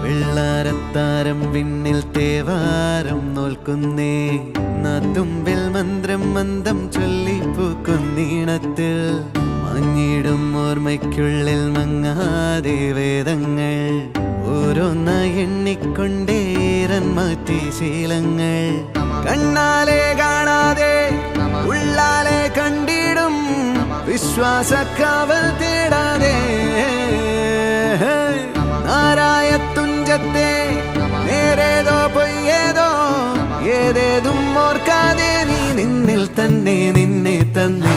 വെള്ളാരത്താരം വിണ്ണിൽ തേവാരം നോൽക്കുന്നേ നാത്തുമ്പിൽ മന്ത്രം മന്ദം ചൊല്ലിപ്പൂക്കുന്നീണത്തിൽ മങ്ങിടും ഓർമ്മയ്ക്കുള്ളിൽ മങ്ങാതെ വേദങ്ങൾ ഓരോന്നായി എണ്ണിക്കൊണ്ടേരൻ മാറ്റി ശീലങ്ങൾ കണ്ണാലെ കാണാതെ ഉള്ളാലെ കണ്ടിടും വിശ്വാസക്കാവൽ തേടാതെ നാരായ തുഞ്ചത്തെ നേരേതോ പൊയ്യേതോ ഏതേതും ഓർക്കാതെ നീ നിന്നിൽ തന്നെ നിന്നെ തന്നെ